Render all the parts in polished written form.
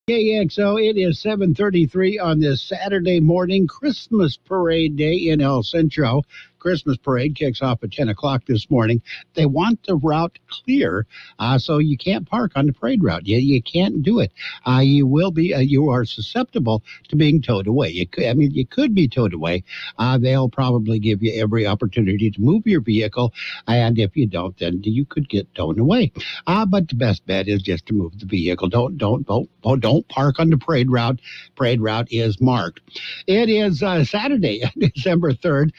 Kxo, it is 7:33 on this Saturday morning, Christmas parade day in El Centro. Christmas parade kicks off at 10 o'clock this morning. They want the route clear, so you can't park on the parade route. You can't do it. You are susceptible to being towed away. You could be towed away. They'll probably give you every opportunity to move your vehicle, and if you don't, then you could get towed away. But the best bet is just to move the vehicle. Don't park on the parade route. Parade route is marked. It is Saturday, December 3rd.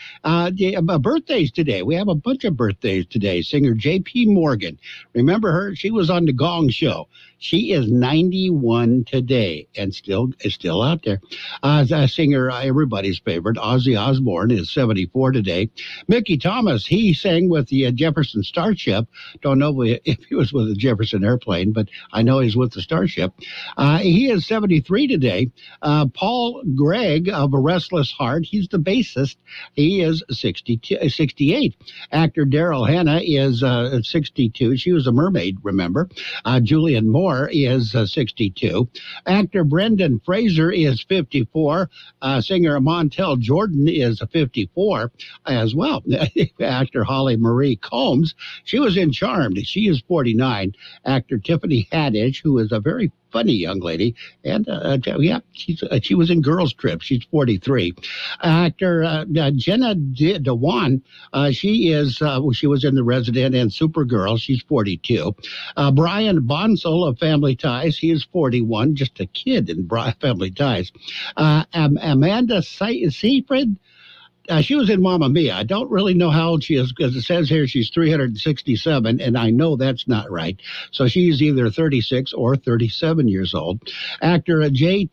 Birthdays today. We have a bunch of birthdays today. Singer J.P. Morgan. Remember her? She was on the Gong Show. She is 91 today and is still out there. A singer, everybody's favorite, Ozzy Osbourne, is 74 today. Mickey Thomas, he sang with the Jefferson Starship. Don't know if he was with the Jefferson Airplane, but I know he's with the Starship. He is 73 today. Paul Gregg of A Restless Heart, he's the bassist. He is 68. Actor Daryl Hannah is 62. She was a mermaid, remember. Julianne Moore is 62. Actor Brendan Fraser is 54. Singer Montel Jordan is 54 as well. Actor Holly Marie Combs, she was in Charmed. She is 49. Actor Tiffany Haddish, who is a very funny young lady, and she was in Girls Trip. She's 43. Actor Jenna Dewan, she was in The Resident and Supergirl. She's 42. Brian Bonsall of Family Ties, he is 41, just a kid in Family Ties. Amanda Seyfried, she was in Mamma Mia. I don't really know how old she is because it says here she's 367, and I know that's not right. So she's either 36 or 37 years old. Actor Jake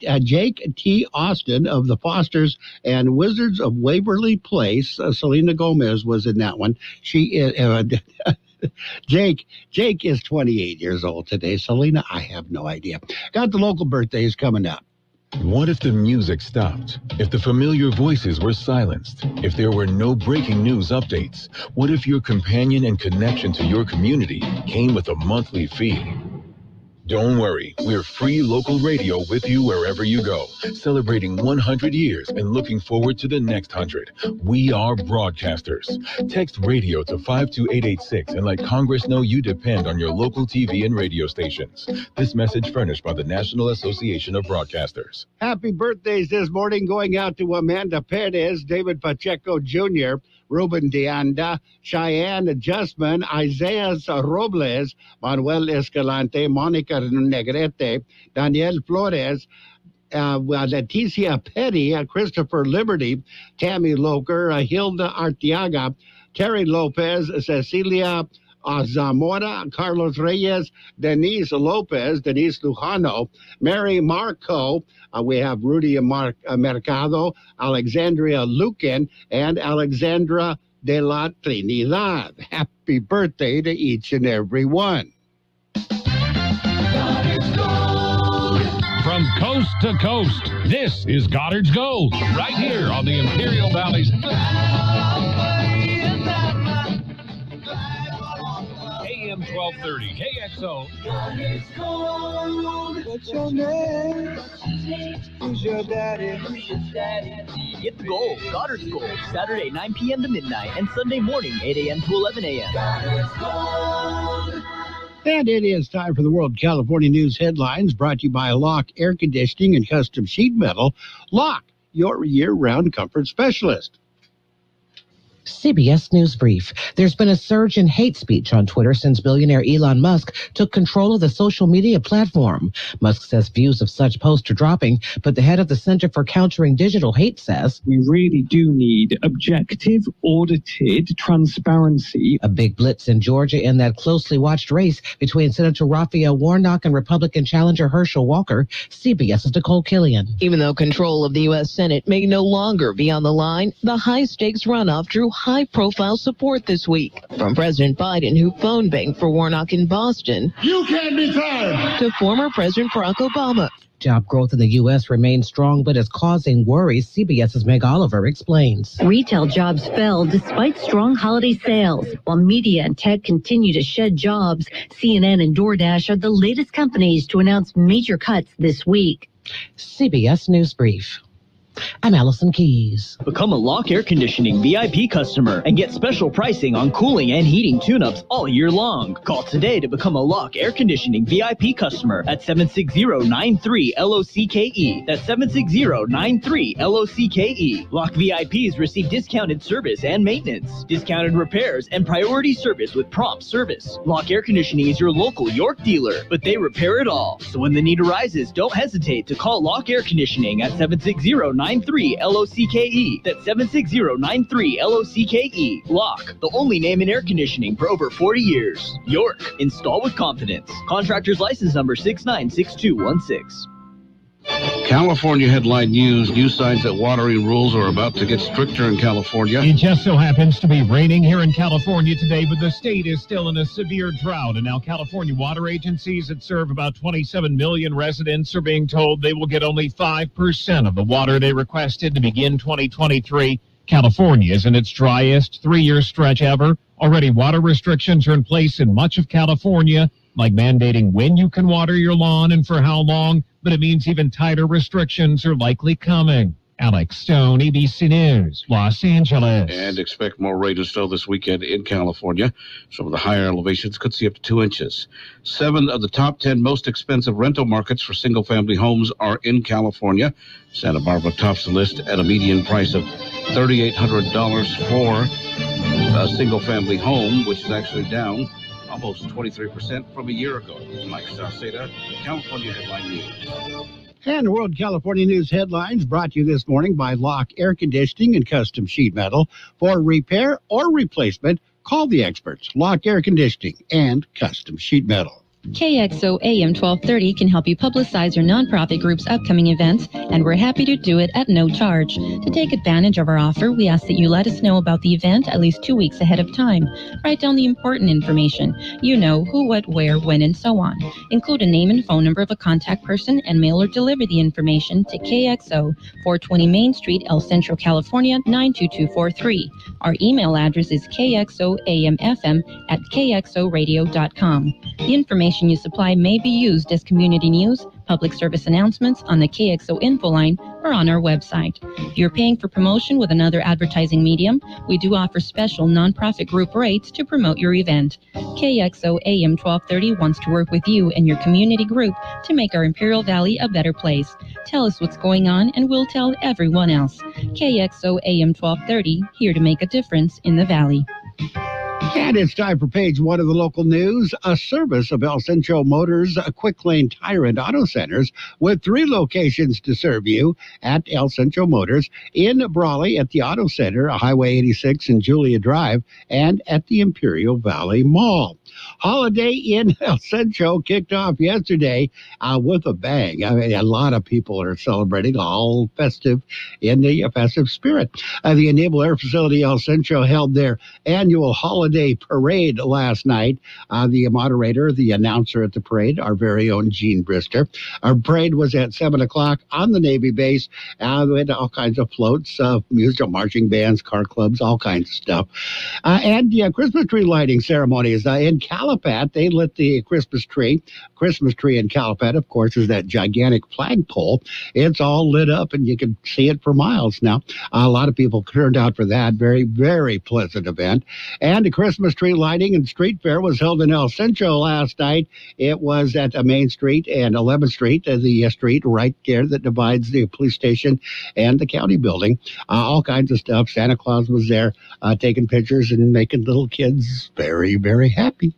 T. Austin of The Fosters and Wizards of Waverly Place, Selena Gomez was in that one. She is... Jake is 28 years old today. Selena, I have no idea. Got the local birthdays coming up. What if the music stopped? If the familiar voices were silenced? If there were no breaking news updates? What if your companion and connection to your community came with a monthly fee? Don't worry, we're free local radio with you wherever you go, celebrating 100 years and looking forward to the next 100. We are broadcasters. Text radio to 52886 and let Congress know you depend on your local TV and radio stations. This message furnished by the National Association of Broadcasters. Happy birthdays this morning going out to Amanda Perez, David Pacheco Jr., Ruben Deanda, Cheyenne Justman, Isaiah Robles, Manuel Escalante, Monica Negrete, Daniel Flores, Leticia Petty, Christopher Liberty, Tammy Loker, Hilda Arteaga, Terry Lopez, Cecilia Zamora, Carlos Reyes, Denise Lopez, Denise Lujano, Mary Marco, we have Rudy Mercado, Alexandria Lucan, and Alexandra de la Trinidad. Happy birthday to each and every one. From coast to coast, this is Goddard's Gold, right here on the Imperial Valley's AM 1230 KXO. What's your name? Who's your daddy? Get the gold, Goddard's Gold, Saturday 9 p.m. to midnight and Sunday morning 8 a.m. to 11 a.m. And it is time for the World California News headlines, brought to you by Lock Air Conditioning and Custom Sheet Metal. Lock, your year-round comfort specialist. CBS News Brief. There's been a surge in hate speech on Twitter since billionaire Elon Musk took control of the social media platform. Musk says views of such posts are dropping, but the head of the Center for Countering Digital Hate says, we really do need objective, audited transparency. A big blitz in Georgia in that closely watched race between Senator Raphael Warnock and Republican challenger Herschel Walker. CBS's Nicole Killian. Even though control of the U.S. Senate may no longer be on the line, the high-stakes runoff drew high-profile support this week. From President Biden, who phone banged for Warnock in Boston, You can't be fired! to former President Barack Obama. Job growth in the U.S. remains strong, but is causing worries. CBS's Meg Oliver explains. Retail jobs fell despite strong holiday sales. While media and tech continue to shed jobs, CNN and DoorDash are the latest companies to announce major cuts this week. CBS News Brief. I'm Allison Keys. Become a Lock Air Conditioning VIP customer and get special pricing on cooling and heating tune-ups all year long. Call today to become a Lock Air Conditioning VIP customer at 760-93-LOCKE. That's 760-93-LOCKE. Lock VIPs receive discounted service and maintenance, discounted repairs, and priority service with prompt service. Lock Air Conditioning is your local York dealer, but they repair it all. So when the need arises, don't hesitate to call Lock Air Conditioning at 760-93-LOCKE. That's 760-93-LOCKE. Lock, the only name in air conditioning for over 40 years. York, install with confidence. Contractor's license number 696216. California headline news. New signs that watering rules are about to get stricter in California. It just so happens to be raining here in California today, but the state is still in a severe drought. And now California water agencies that serve about 27 million residents are being told they will get only 5% of the water they requested to begin 2023. California is in its driest 3-year stretch ever. Already water restrictions are in place in much of California, like mandating when you can water your lawn and for how long, but it means even tighter restrictions are likely coming. Alex Stone, ABC News, Los Angeles. And expect more rain and snow this weekend in California. Some of the higher elevations could see up to 2 inches. 7 of the top 10 most expensive rental markets for single-family homes are in California. Santa Barbara tops the list at a median price of $3,800 for a single-family home, which is actually down almost 23% from a year ago. Mike Sauceda, California Headline News. And World California News headlines brought to you this morning by Lock Air Conditioning and Custom Sheet Metal. For repair or replacement, call the experts. Lock Air Conditioning and Custom Sheet Metal. Kxo AM 1230 can help you publicize your nonprofit group's upcoming events, and we're happy to do it at no charge. To take advantage of our offer, we ask that you let us know about the event at least 2 weeks ahead of time. Write down the important information. You know, who, what, where, when, and so on. Include a name and phone number of a contact person and mail or deliver the information to KXO, 420 Main Street, El Centro, California, 92243. Our email address is kxoamfm@kxoradio.com. The information you supply may be used as community news, public service announcements on the KXO info line, or on our website. If you're paying for promotion with another advertising medium, we do offer special nonprofit group rates to promote your event. KXO AM 1230 wants to work with you and your community group to make our Imperial Valley a better place. Tell us what's going on and we'll tell everyone else. KXO AM 1230, here to make a difference in the Valley. And it's time for page 1 of the local news. A service of El Centro Motors, Quick Lane Tire and Auto Centers, with 3 locations to serve you at El Centro Motors, in Brawley at the Auto Center, Highway 86 and Julia Drive, and at the Imperial Valley Mall. Holiday in El Centro kicked off yesterday with a bang. I mean, a lot of people are celebrating, all festive in the festive spirit. The Naval Air Facility El Centro held their annual holiday parade last night. The moderator, the announcer at the parade, our very own Gene Brister. Our parade was at 7 o'clock on the Navy base. We had all kinds of floats, musical marching bands, car clubs, all kinds of stuff. And Christmas tree lighting ceremonies in Calapat. They lit the Christmas tree. Christmas tree in Calapat, of course, is that gigantic flagpole. It's all lit up and you can see it for miles now. A lot of people turned out for that. Very, very pleasant event. And the Christmas tree lighting and street fair was held in El Centro last night. It was at Main Street and 11th Street, the street right there that divides the police station and the county building. All kinds of stuff. Santa Claus was there taking pictures and making little kids very, very happy.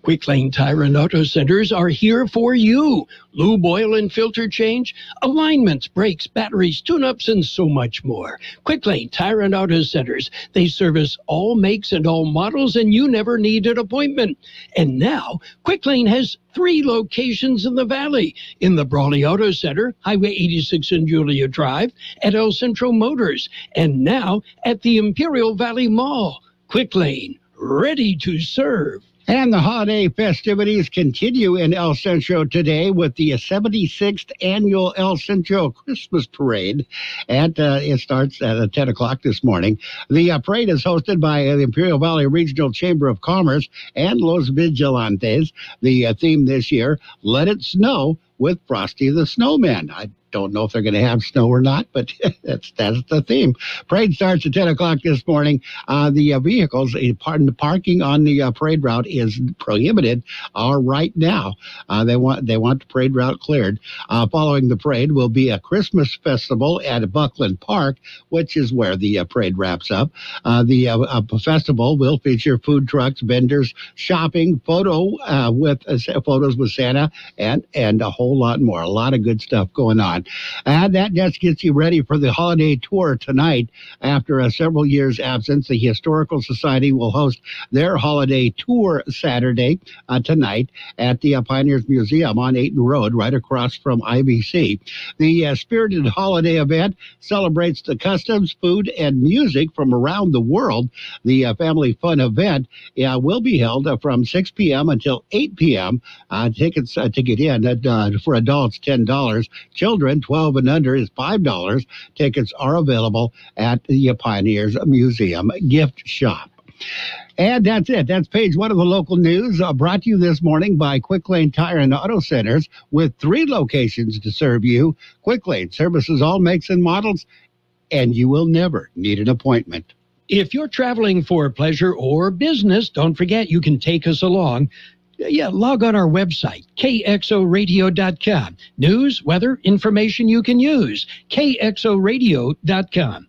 Quick Lane Tire and Auto Centers are here for you. Lube, oil, and filter change, alignments, brakes, batteries, tune-ups, and so much more. Quick Lane Tire and Auto Centers. They service all makes and all models, and you never need an appointment. And now, Quick Lane has 3 locations in the Valley. In the Brawley Auto Center, Highway 86 and Julia Drive, at El Centro Motors, and now at the Imperial Valley Mall. Quick Lane, ready to serve. And the holiday festivities continue in El Centro today with the 76th annual El Centro Christmas Parade. And it starts at 10 o'clock this morning. The parade is hosted by the Imperial Valley Regional Chamber of Commerce and Los Vigilantes. The theme this year, Let It Snow with Frosty the Snowman. I don't know if they're going to have snow or not, but that's the theme. Parade starts at 10 o'clock this morning. The vehicles, parking on the parade route is prohibited right now. They want the parade route cleared. Following the parade will be a Christmas festival at Buckland Park, which is where the parade wraps up. The festival will feature food trucks, vendors, shopping, photos with Santa, and a whole lot more. A lot of good stuff going on. And that just gets you ready for the holiday tour tonight. After several years' absence, the Historical Society will host their holiday tour Saturday tonight at the Pioneers Museum on Ayton Road, right across from IBC. The Spirited Holiday event celebrates the customs, food, and music from around the world. The Family Fun event will be held from 6 p.m. until 8 p.m. Tickets to get in for adults, $10. Children, 12 and under, is $5. Tickets are available at the Pioneers Museum gift shop. And that's it. That's page 1 of the local news, brought to you this morning by Quick Lane Tire and Auto Centers, with 3 locations to serve you. Quick Lane services all makes and models, and you will never need an appointment. If you're traveling for pleasure or business, don't forget you can take us along. Log on our website, kxoradio.com. News, weather, information you can use, kxoradio.com.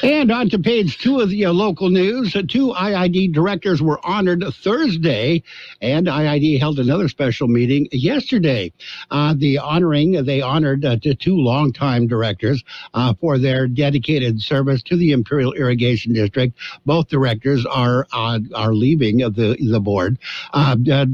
And on to page 2 of the local news. 2 IID directors were honored Thursday, and IID held another special meeting yesterday. They honored 2 longtime directors for their dedicated service to the Imperial Irrigation District. Both directors are leaving the board.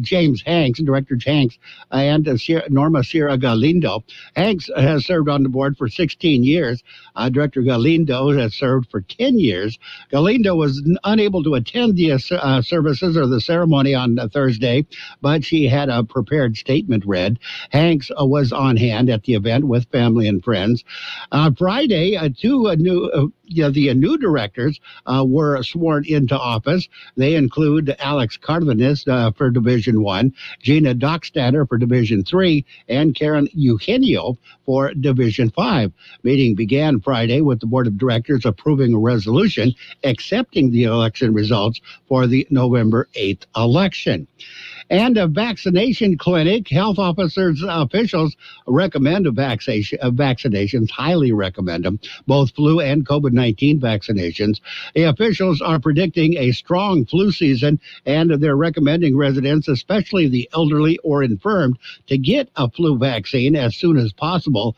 James Hanks, Director Hanks, and Norma Sierra Galindo. Hanks has served on the board for 16 years. Director Galindo has served for 10 years. Galindo was unable to attend the services or the ceremony on Thursday, but she had a prepared statement read. Hanks was on hand at the event with family and friends. Friday, the new directors were sworn into office. They include Alex Cardenas for Division 1, Gina Dockstader for Division 3, and Karen Eugenio for Division 5. Meeting began Friday with the Board of Directors approving a resolution accepting the election results for the November 8th election. And a vaccination clinic. Health officials recommend vaccinations, highly recommend them, both flu and COVID-19 vaccinations. The officials are predicting a strong flu season, and they're recommending residents, especially the elderly or infirmed, to get a flu vaccine as soon as possible.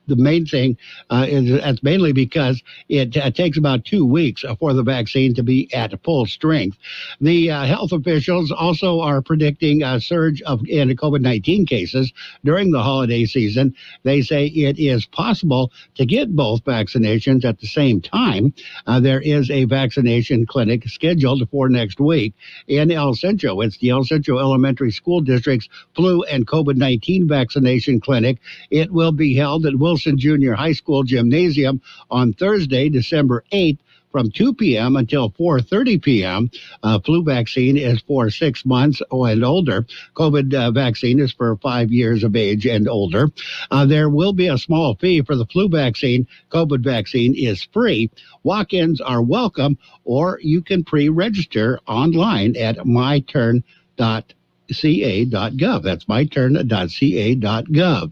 The main thing is that's mainly because it takes about 2 weeks for the vaccine to be at full strength. The health officials also are predicting a surge in COVID-19 cases during the holiday season. They say it is possible to get both vaccinations at the same time. There is a vaccination clinic scheduled for next week in El Centro. It's the El Centro Elementary School District's flu and COVID-19 vaccination clinic. It will be held at Wilson Junior High School Gymnasium on Thursday, December 8th, from 2 p.m. until 4:30 p.m. Flu vaccine is for 6 months and older. COVID vaccine is for 5 years of age and older. There will be a small fee for the flu vaccine. COVID vaccine is free. Walk-ins are welcome, or you can pre-register online at myturn.ca.gov. That's myturn.ca.gov.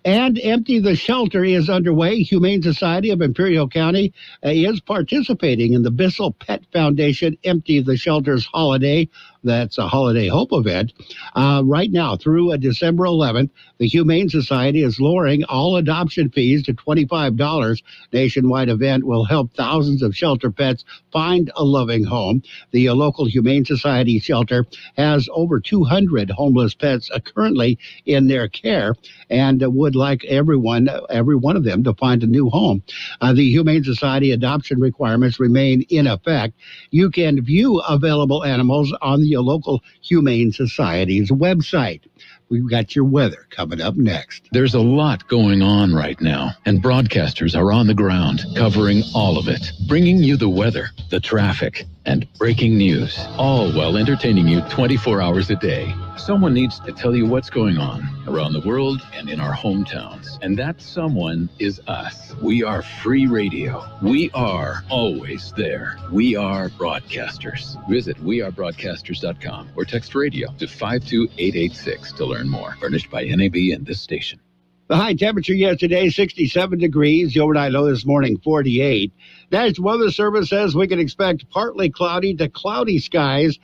And Empty the Shelter is underway. Humane Society of Imperial County is participating in the Bissell Pet Foundation Empty the Shelter's holiday. That's a holiday hope event. Right now, through December 11th, the Humane Society is lowering all adoption fees to $25. Nationwide event will help thousands of shelter pets find a loving home. The local Humane Society shelter has over 200 homeless pets currently in their care and would like every one of them to find a new home. The Humane Society adoption requirements remain in effect. You can view available animals on the local Humane Society's website. We've got your weather coming up next. There's a lot going on right now, and broadcasters are on the ground covering all of it, bringing you the weather, the traffic, and breaking news, all while entertaining you 24 hours a day. Someone needs to tell you what's going on around the world and in our hometowns, and that someone is us. We are free radio. We are always there. We are broadcasters. Visit wearebroadcasters.com or text radio to 52886 to learn more. Furnished by NAB and this station. The high temperature yesterday, 67 degrees. The overnight low this morning, 48. National Weather Service says we can expect partly cloudy to cloudy skies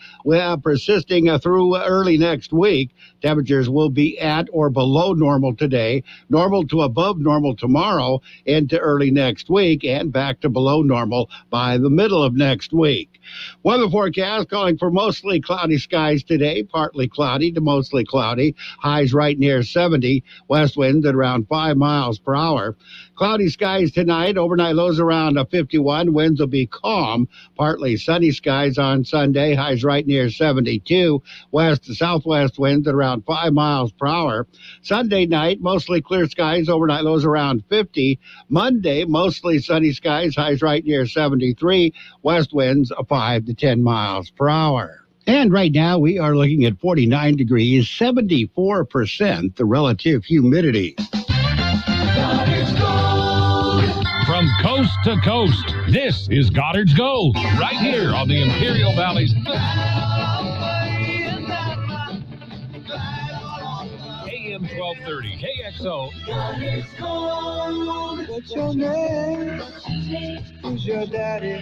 persisting through early next week. Temperatures will be at or below normal today, normal to above normal tomorrow into early next week, and back to below normal by the middle of next week. Weather forecast calling for mostly cloudy skies today, partly cloudy to mostly cloudy. Highs right near 70. West winds at around 5 miles per hour. Cloudy skies tonight. Overnight lows around 51. Winds will be calm. Partly sunny skies on Sunday. Highs right near 72. West to southwest winds at around 5 miles per hour. Sunday night, mostly clear skies. Overnight lows around 50. Monday, mostly sunny skies. Highs right near 73. West winds 5 to 10 miles per hour. And right now we are looking at 49 degrees, 74% the relative humidity. From coast to coast, this is Goddard's Gold, right here on the Imperial Valley's AM 1230 KXO. What's your name? Who's your daddy?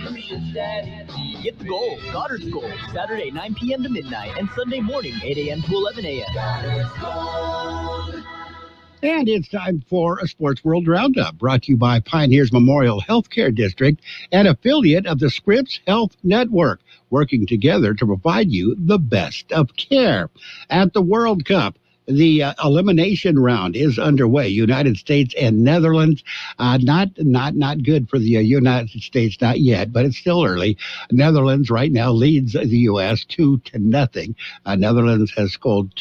Get the gold, Goddard's Gold, Saturday 9 p.m. to midnight and Sunday morning 8 a.m. to 11 a.m. And it's time for a Sports World Roundup, brought to you by Pioneers Memorial Healthcare District, an affiliate of the Scripps Health Network, working together to provide you the best of care. At the World Cup, the elimination round is underway. United States and Netherlands, not good for the United States, not yet, but it's still early. Netherlands right now leads the U.S. 2-0. Netherlands has scored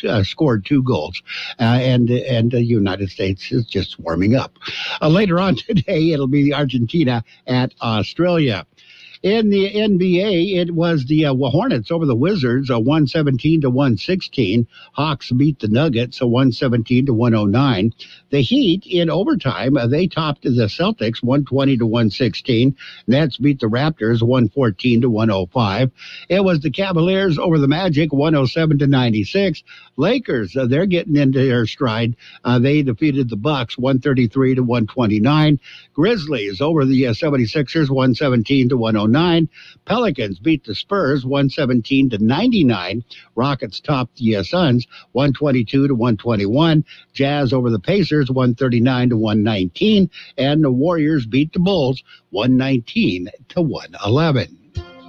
2 goals, and the United States is just warming up. Later on today, it'll be Argentina at Australia. In the NBA, it was the Hornets over the Wizards, 117-116. Hawks beat the Nuggets, 117-109. The Heat, in overtime, they topped the Celtics, 120-116. Nets beat the Raptors, 114-105. It was the Cavaliers over the Magic, 107-96. Lakers, they're getting into their stride. They defeated the Bucks, 133-129. Grizzlies over the 76ers, 117-109. Pelicans beat the Spurs 117-99. Rockets topped the Suns 122-121. Jazz over the Pacers 139-119, and the Warriors beat the Bulls 119-111.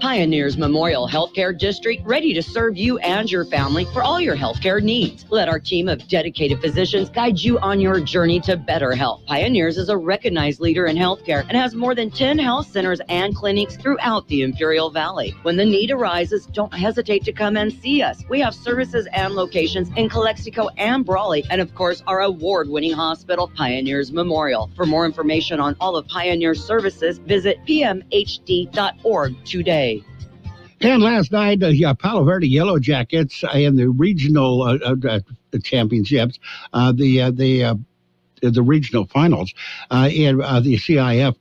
Pioneers Memorial Healthcare District, ready to serve you and your family for all your healthcare needs. Let our team of dedicated physicians guide you on your journey to better health. Pioneers is a recognized leader in healthcare and has more than 10 health centers and clinics throughout the Imperial Valley. When the need arises, don't hesitate to come and see us. We have services and locations in Calexico and Brawley, and of course, our award-winning hospital, Pioneers Memorial. For more information on all of Pioneer's services, visit pmhd.org today. And last night, the Palo Verde Yellow Jackets in the regional championships, they the regional finals in the CIF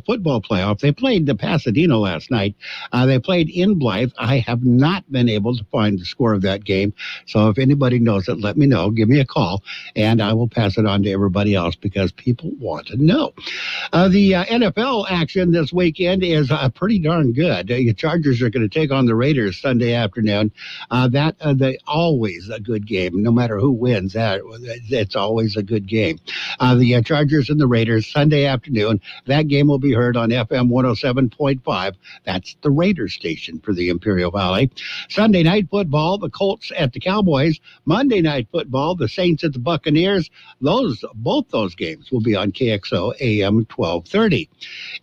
football playoff. They played the Pasadena last night. They played in Blythe. I have not been able to find the score of that game. So if anybody knows it, let me know. Give me a call, and I will pass it on to everybody else because people want to know. The NFL action this weekend is pretty darn good. The Chargers are going to take on the Raiders Sunday afternoon. They always a good game, no matter who wins. It's always a good game. The Chargers and the Raiders Sunday afternoon. That game will be heard on FM 107.5. That's the Raiders station for the Imperial Valley. Sunday night football, the Colts at the Cowboys. Monday night football, the Saints at the Buccaneers. Both those games will be on Kxo AM 1230.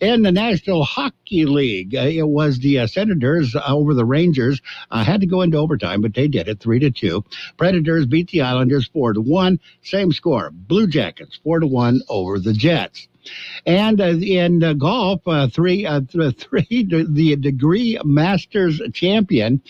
In the National Hockey League, it was the Senators over the Rangers. Had to go into overtime, but they did it 3-2. Predators beat the Islanders 4-1. Same score. Blue Jackets 4-1 over the Jets. And in golf, the Degree Masters champion,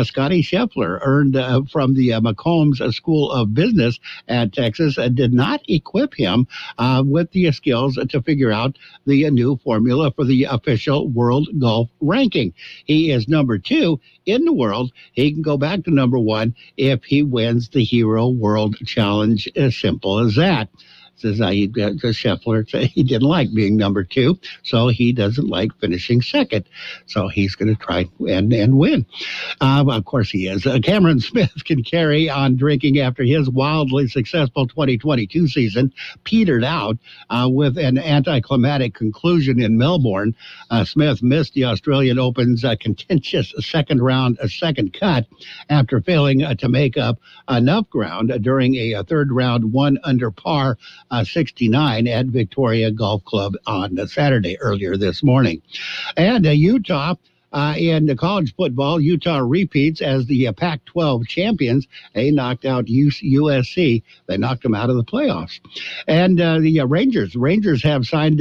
Scotty Scheffler, earned from the McCombs School of Business at Texas, did not equip him with the skills to figure out the new formula for the official world golf ranking. He is number 2 in the world. He can go back to number 1 if he wins the Hero World Challenge. As simple as that. Says Scheffler said he didn't like being number 2, so he doesn't like finishing second. So he's going to try and win. Of course he is. Cameron Smith can carry on drinking after his wildly successful 2022 season petered out with an anticlimactic conclusion in Melbourne. Smith missed the Australian Open's contentious second cut after failing to make up enough ground during a third round 1 under par 69 at Victoria Golf Club on Saturday earlier this morning. And Utah, in the college football, Utah repeats as the Pac-12 champions. They knocked out USC. They knocked them out of the playoffs. And the Rangers have signed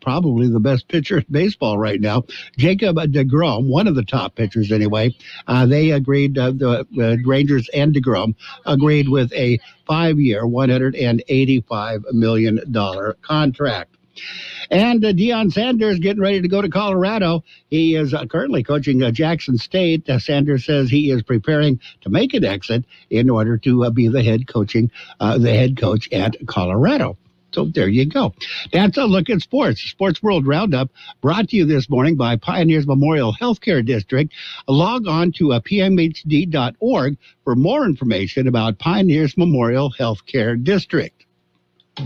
probably the best pitcher in baseball right now, Jacob deGrom, one of the top pitchers anyway. They agreed, the Rangers and deGrom agreed with a 5-year, $185 million contract. And Deion Sanders getting ready to go to Colorado. He is currently coaching Jackson State. Sanders says he is preparing to make an exit in order to be the head coach at Colorado. So there you go. That's a look at sports. Sports World Roundup brought to you this morning by Pioneers Memorial Healthcare District. Log on to pmhd.org for more information about Pioneers Memorial Healthcare District.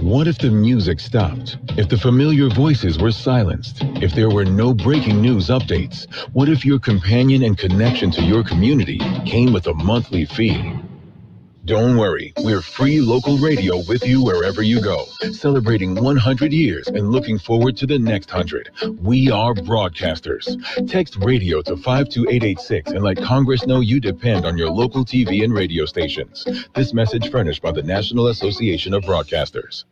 What if the music stopped? If the familiar voices were silenced? If there were no breaking news updates? What if your companion and connection to your community came with a monthly fee? Don't worry, we're free local radio with you wherever you go, celebrating 100 years and looking forward to the next 100. We are broadcasters. Text radio to 52886 and let Congress know you depend on your local TV and radio stations. This message furnished by the National Association of Broadcasters.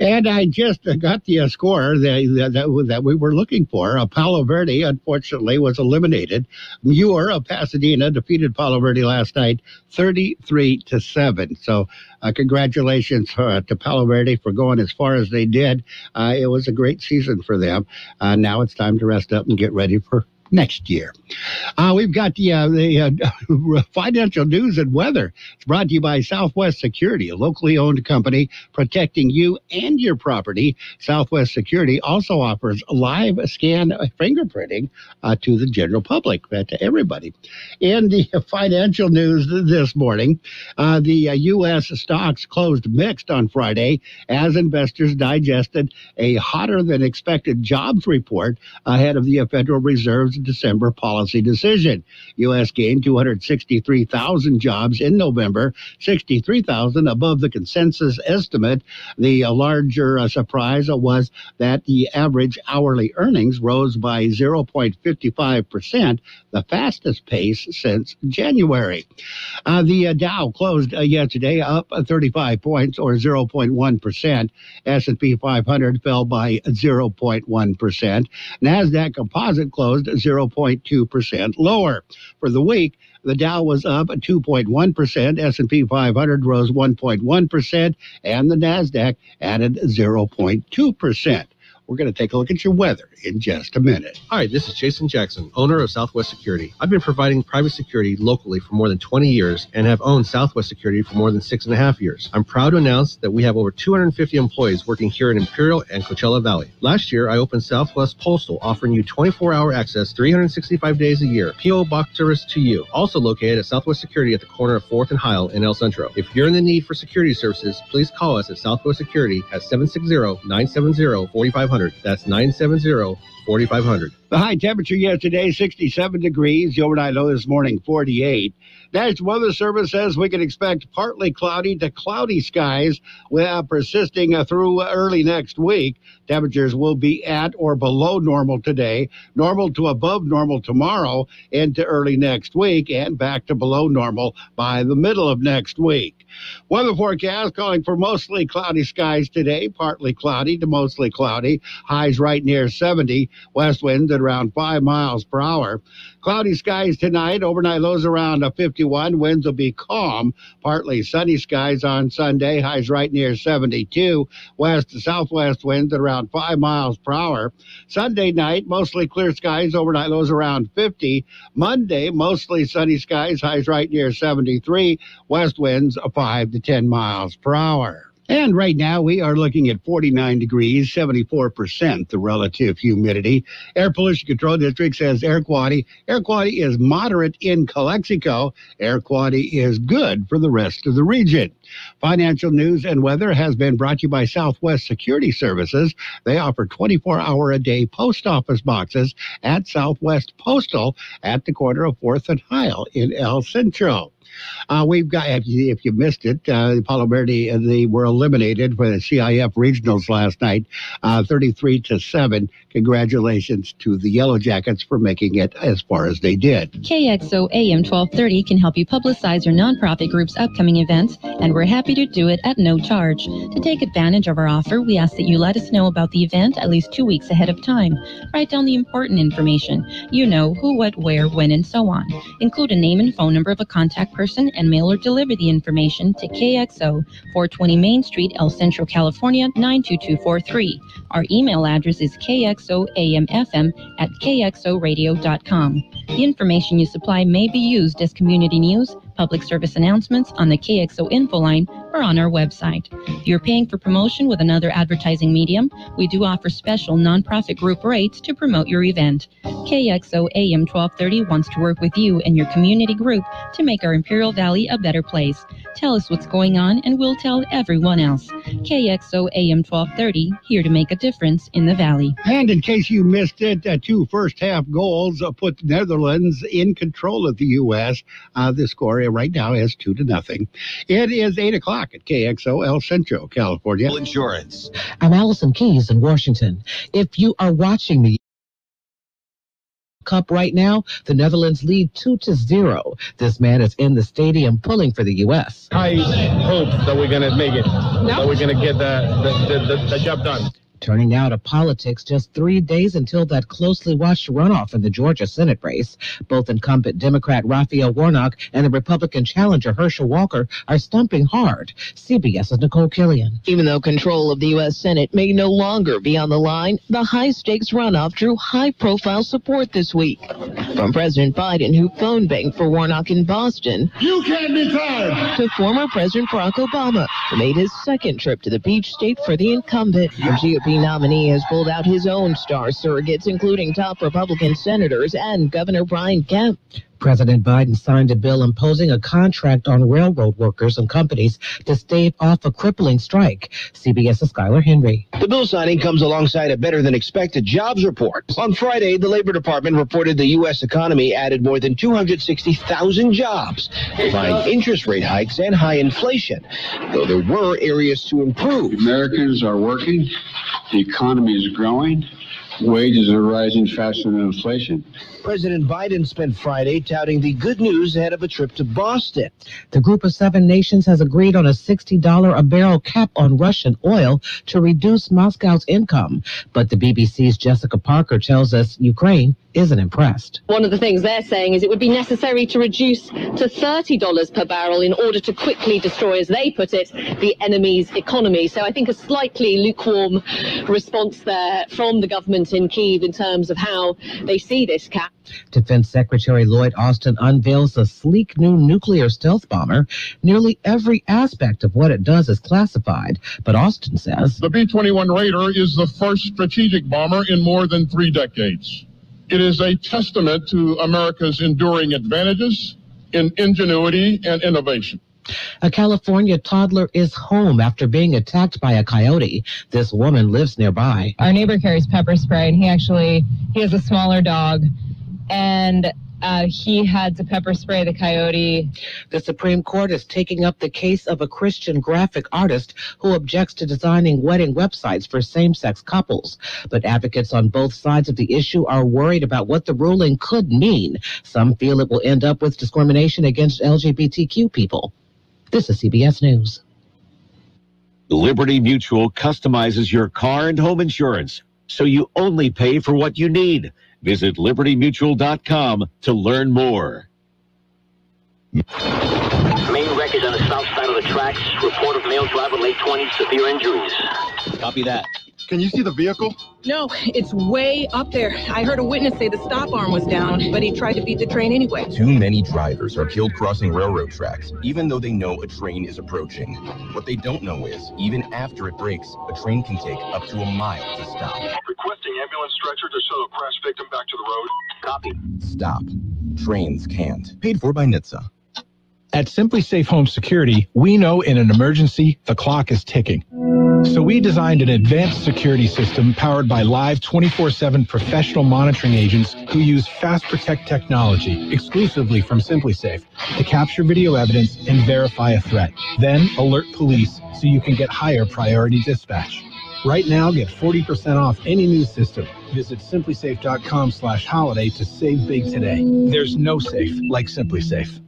And I just got the score that we were looking for. Palo Verde, unfortunately, was eliminated. Muir of Pasadena defeated Palo Verde last night, 33-7. So congratulations to Palo Verde for going as far as they did. It was a great season for them. Now it's time to rest up and get ready for next year. We've got the financial news and weather. It's brought to you by Southwest Security, a locally owned company protecting you and your property. Southwest Security also offers live scan fingerprinting to the general public, to everybody. In the financial news this morning, the U.S. stocks closed mixed on Friday as investors digested a hotter than expected jobs report ahead of the Federal Reserve's December policy decision. U.S. gained 263,000 jobs in November, 63,000 above the consensus estimate. The larger surprise was that the average hourly earnings rose by 0.55%, the fastest pace since January. The Dow closed yesterday up 35 points or 0.1%. S&P 500 fell by 0.1%. NASDAQ Composite closed 0.2% lower. For the week, The Dow was up 2.1%, S&P 500 rose 1.1%, and the NASDAQ added 0.2%. We're going to take a look at your weather in just a minute. Hi, this is Jason Jackson, owner of Southwest Security. I've been providing private security locally for more than 20 years and have owned Southwest Security for more than 6.5 years. I'm proud to announce that we have over 250 employees working here in Imperial and Coachella Valley. Last year, I opened Southwest Postal, offering you 24-hour access 365 days a year. P.O. Box service to you. Also located at Southwest Security at the corner of 4th and Heil in El Centro. If you're in the need for security services, please call us at Southwest Security at 760-970-4500. That's 970-4500. The high temperature yesterday, 67 degrees. The overnight low this morning, 48. National Weather Service says we can expect partly cloudy to cloudy skies persisting through early next week. Temperatures will be at or below normal today, normal to above normal tomorrow into early next week, and back to below normal by the middle of next week. Weather forecast calling for mostly cloudy skies today, partly cloudy to mostly cloudy. Highs right near 70. West winds at around 5 miles per hour. Cloudy skies tonight. Overnight lows around 51. Winds will be calm. Partly sunny skies on Sunday. Highs right near 72. West to southwest winds at around 5 miles per hour. Sunday night, mostly clear skies. Overnight lows around 50. Monday, mostly sunny skies. Highs right near 73. West winds 5 to 10 miles per hour. And right now we are looking at 49 degrees, 74% the relative humidity. Air Pollution Control District says air quality is moderate in Calexico. Air quality is good for the rest of the region. Financial news and weather has been brought to you by Southwest Security Services. They offer 24-hour-a-day post office boxes at Southwest Postal at the corner of 4th and Heil in El Centro. We've got, if you missed it, the Palo Verde, they were eliminated for the CIF regionals last night, 33-7. Congratulations to the Yellow Jackets for making it as far as they did. KXO AM 1230 can help you publicize your nonprofit group's upcoming events, and we're happy to do it at no charge. To take advantage of our offer, we ask that you let us know about the event at least 2 weeks ahead of time. Write down the important information. You know, who, what, where, when, and so on. Include a name and phone number of a contact person and mail or deliver the information to KXO, 420 Main Street, El Centro, California, 92243. Our email address is kxoamfm@kxoradio.com. The information you supply may be used as community news, public service announcements on the KXO info line, or on our website. If you're paying for promotion with another advertising medium, we do offer special nonprofit group rates to promote your event. KXO AM 1230 wants to work with you and your community group to make our Imperial Valley a better place. Tell us what's going on and we'll tell everyone else. KXO AM 1230, here to make a difference in the Valley. And in case you missed it, 2 first-half goals put the Netherlands in control of the U.S. The score right now is 2-0. It is 8 o'clock at KXO El Centro, California. Insurance. I'm Allison Keyes in Washington. If you are watching the Cup right now, the Netherlands lead 2-0. This man is in the stadium pulling for the U.S. I hope that we're going to make it, that we're going to get the job done. Turning now to politics, just 3 days until that closely watched runoff in the Georgia Senate race. Both incumbent Democrat Raphael Warnock and the Republican challenger Herschel Walker are stumping hard. CBS's Nicole Killian. Even though control of the U.S. Senate may no longer be on the line, the high-stakes runoff drew high-profile support this week. From President Biden, who phone banked for Warnock in Boston, you can't be tired, to former President Barack Obama, who made his second trip to the Peach State for the incumbent. The GOP nominee has pulled out his own star surrogates, including top Republican senators and Governor Brian Kemp. President Biden signed a bill imposing a contract on railroad workers and companies to stave off a crippling strike. CBS's Skylar Henry. The bill signing comes alongside a better-than-expected jobs report. On Friday, the Labor Department reported the U.S. economy added more than 260,000 jobs, defying interest rate hikes and high inflation, though there were areas to improve. Americans are working, the economy is growing, wages are rising faster than inflation. President Biden spent Friday touting the good news ahead of a trip to Boston. The group of 7 nations has agreed on a $60 a barrel cap on Russian oil to reduce Moscow's income. But the BBC's Jessica Parker tells us Ukraine isn't impressed. One of the things they're saying is it would be necessary to reduce to $30 per barrel in order to quickly destroy, as they put it, the enemy's economy. So I think a slightly lukewarm response there from the government in Kyiv in terms of how they see this cap. Defense Secretary Lloyd Austin unveils a sleek new nuclear stealth bomber. Nearly every aspect of what it does is classified, but Austin says the B-21 Raider is the first strategic bomber in more than 3 decades. It is a testament to America's enduring advantages in ingenuity and innovation. A California toddler is home after being attacked by a coyote. This woman lives nearby. Our neighbor carries pepper spray, and he has a smaller dog, and he had to pepper spray the coyote. The Supreme Court is taking up the case of a Christian graphic artist who objects to designing wedding websites for same-sex couples. But advocates on both sides of the issue are worried about what the ruling could mean. Some feel it will end up with discrimination against LGBTQ people. This is CBS News. Liberty Mutual customizes your car and home insurance, so you only pay for what you need. Visit libertymutual.com to learn more. Main wreckage on the south side of the tracks. Report of male driver, late 20s, severe injuries. Copy that. Can you see the vehicle? No, it's way up there. I heard a witness say the stop arm was down, but he tried to beat the train anyway. Too many drivers are killed crossing railroad tracks, even though they know a train is approaching. What they don't know is, even after it breaks, a train can take up to a mile to stop. Requesting ambulance stretcher to shuttle crash victim back to the road. Copy. Stop. Trains can't. Paid for by NHTSA. At Simply Safe Home Security, we know in an emergency, the clock is ticking. So we designed an advanced security system powered by live 24/7 professional monitoring agents who use Fast Protect technology exclusively from Simply Safe to capture video evidence and verify a threat. Then alert police so you can get higher priority dispatch. Right now, get 40% off any new system. Visit simplysafe.com/holiday to save big today. There's no safe like Simply Safe.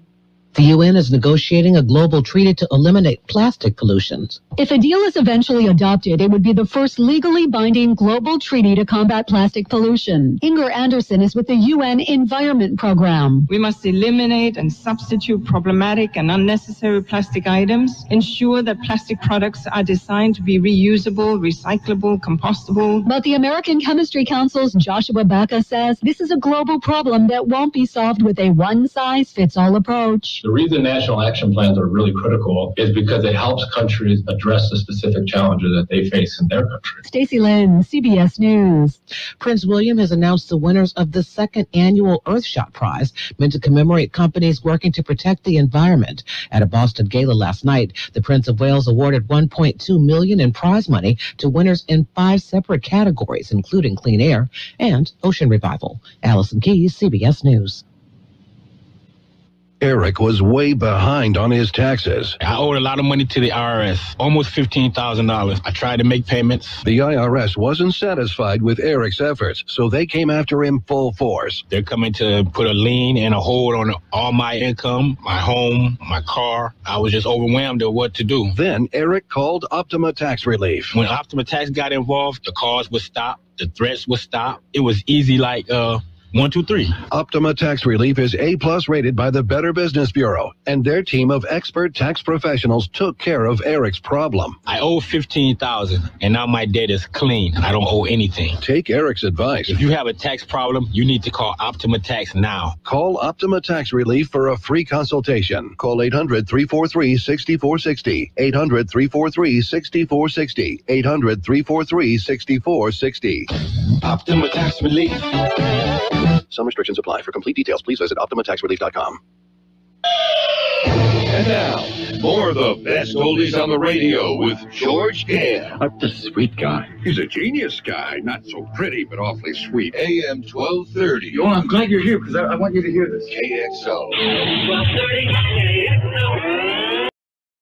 The UN is negotiating a global treaty to eliminate plastic pollutions. If a deal is eventually adopted, it would be the first legally binding global treaty to combat plastic pollution. Inger Anderson is with the UN Environment Program. We must eliminate and substitute problematic and unnecessary plastic items, ensure that plastic products are designed to be reusable, recyclable, compostable. But the American Chemistry Council's Joshua Baca says this is a global problem that won't be solved with a one-size-fits-all approach. The reason national action plans are really critical is because it helps countries address the specific challenges that they face in their country. Stacey Lynn, CBS News. Prince William has announced the winners of the second annual Earthshot Prize, meant to commemorate companies working to protect the environment. At a Boston gala last night, the Prince of Wales awarded $1.2 million in prize money to winners in 5 separate categories, including clean air and ocean revival. Allison Keyes, CBS News. Eric was way behind on his taxes. I owed a lot of money to the IRS, almost $15,000. I tried to make payments. The IRS wasn't satisfied with Eric's efforts, so they came after him full force. They're coming to put a lien and a hold on all my income, my home, my car. I was just overwhelmed at what to do. Then Eric called Optima Tax Relief. When Optima Tax got involved, the calls would stop, the threats would stop. It was easy like, 1, 2, 3. Optima Tax Relief is A+ rated by the Better Business Bureau, and their team of expert tax professionals took care of Eric's problem. I owe $15,000, and now my debt is clean. I don't owe anything. Take Eric's advice. If you have a tax problem, you need to call Optima Tax now. Call Optima Tax Relief for a free consultation. Call 800-343-6460. 800-343-6460. 800-343-6460. Optima Tax Relief. Some restrictions apply. For complete details, please visit OptimaTaxRelief.com. And now, more of the best oldies on the radio with George Gale. A sweet guy. He's a genius guy. Not so pretty, but awfully sweet. AM 1230. Oh, I'm glad you're here because I want you to hear this. KXO. 1230.